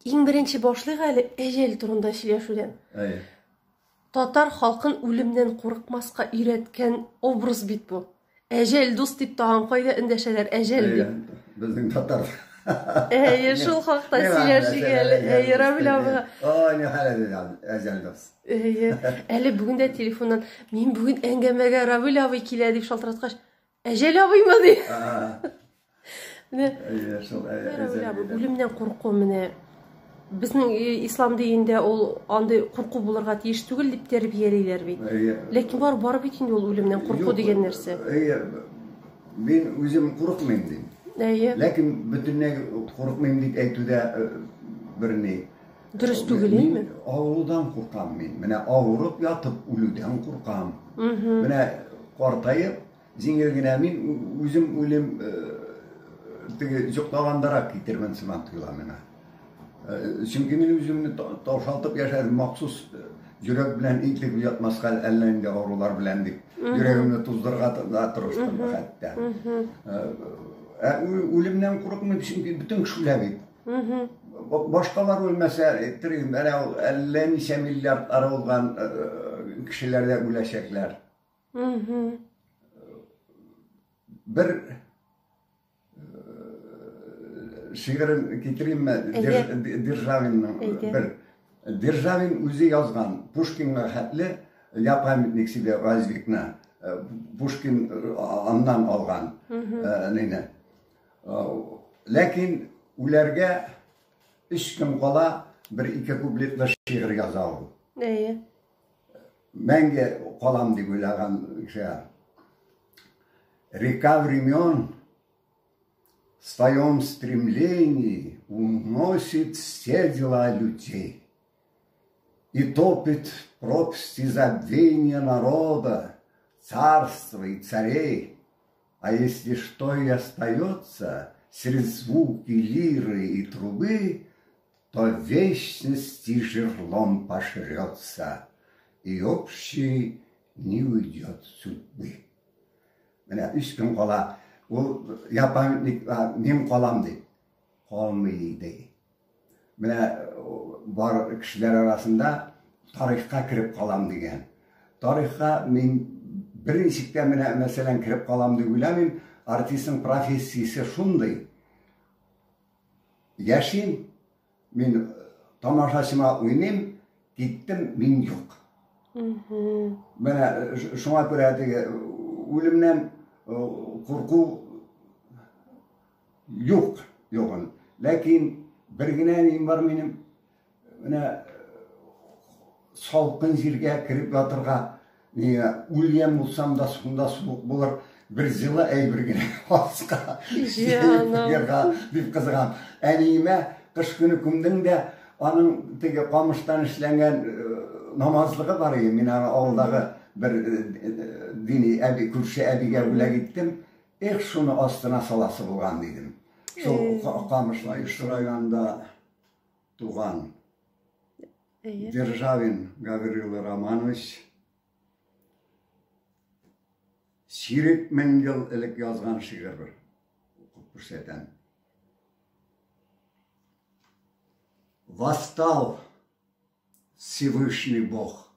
Ең бірінші башлыйк әле әҗәл турында сөйләшүдән. Татар халкын үлемнән курыкмаска өйрәткән образ бит бу. Әҗәл дус дип тагын кайда эндәшәләр әҗәл дип. Безнең татар. Шул хакта сөйләшергә Равил абыга. Не хәле әҗәл дус. Әле бүген дә телефоннан мин бүген әңгәмәгә Равил абый килә дип шалтыраткач, әҗәл абыймы ди. Үлемнән курку менә безнең ислам динендә ул андый курку булырга тиеш түгел дип тәрбияләйләр бит. Ләкин бар бит инде ул үлемнән курку дигән нәрсә. Мин үзем курыкмыйм дим. Ләкин бөтенләй курыкмыйм дип әйтүдә берни дөрес түгел инде. Мин авырудан куркам мин. Менә авырып ятып үлүдән куркам. Менә картаеп җиңел генә мин үзем үлем теге җоклагандарак китермен сыман тоела менә. Чөнки мин үземне таушалтып яшәдем махсус йөрәк белән интелек ятмаска әллә инде авырулар белән дип. Йөрәгемне туздырырга тырыштым хәтта. Үлемнән курыкмыйм чөнки бөтен кешеләр бит. Башкалар үлмәсә, терим, әллә ничә миллиард аралган кешеләр дә үләчәкләр. Бер шигырын китеримме Державинның бер Державин үзе язган Пушкинга хәтле «Я памятник себе воздвигну». Пушкин аннан алган. Ләкин үләргә 3 көн кала бер-ике куплетлы шигырь яза ул. Мәңге калам дип уйлаган кеше. Река времен в своем стремлении уносит все дела людей и топит пропасти забвения народа, царства и царей. А если что и остается среди звуки лиры и трубы, то вечности жерлом пошрется, и общий не уйдет судьбы. Менә 3 көн кала ул я памятник мин калам ди. Калмый ди. Менә бар кешеләр арасында тарихка кирип калам дигән. Тарихка мин беренчеккә менә мәсәлән кирип калам дип уйламыйм. Артистның профессиясе шундый. Яшин мин тамашачыма уйныйм, киттем, мин юк. Менә шуңа күрә теге үлемнән курку юк, югын. Ләкин бер генә ним бар минем, менә салкын җиргә кирип ятырга, үлгән булсам да шунда суык булыр, бер җылы әйбер генә аска. Җаным. Дип кызган. Әниемә кыш көне күмдем дә, аның теге камыштан эшләнгән намазлыгы бар иде. Мин авылдагы бер дини әби, күрше әбигә бүләк иттем. Шуны астына саласы булган дидем. Шул камышла Ишрайганда туган Державин Гаврил Романович сирек 1000 ел элек язган шигырь бер күрсәтәм. Восстал Всевышний Бог,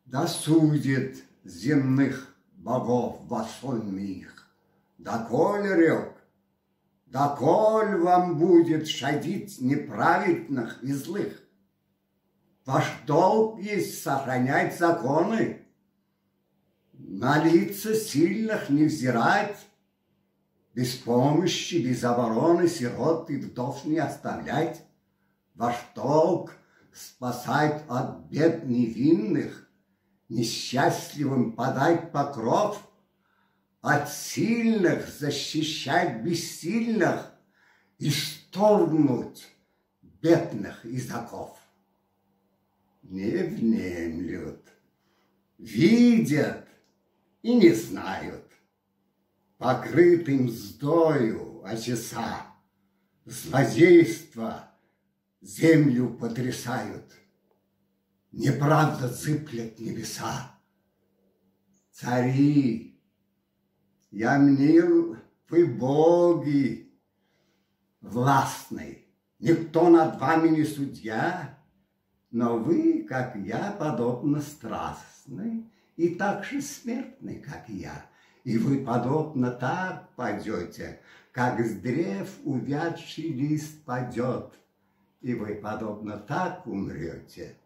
да судит земных богов восольми их. Доколе рек, доколе вам будет шадить неправедных и злых. Ваш долг есть сохранять законы, на лица сильных не взирать, без помощи, без обороны сирот и вдов не оставлять. Ваш долг спасать от бед невинных, несчастливым подать покров, от сильных защищать бессильных и шторгнуть бедных из оков. Не внемлют, видят и не знают, покрыты мздою очеса, злодейства землю потрясают, неправда зыплет небеса. Цари, я мнил, вы боги властны, Никто над вами не судья, но вы, как я, подобно страстны, и так же смертны, как я. И вы, подобно, так падете, как с древ увядший лист падет. И вы, подобно, так умрете,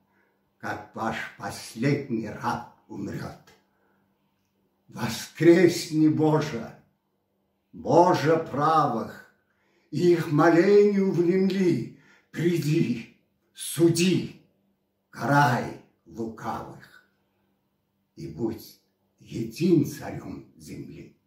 как ваш последний раб умрет. Воскресни, Боже, Боже правых, и их молению внемли, приди, суди, карай лукавых, и будь един царем земли.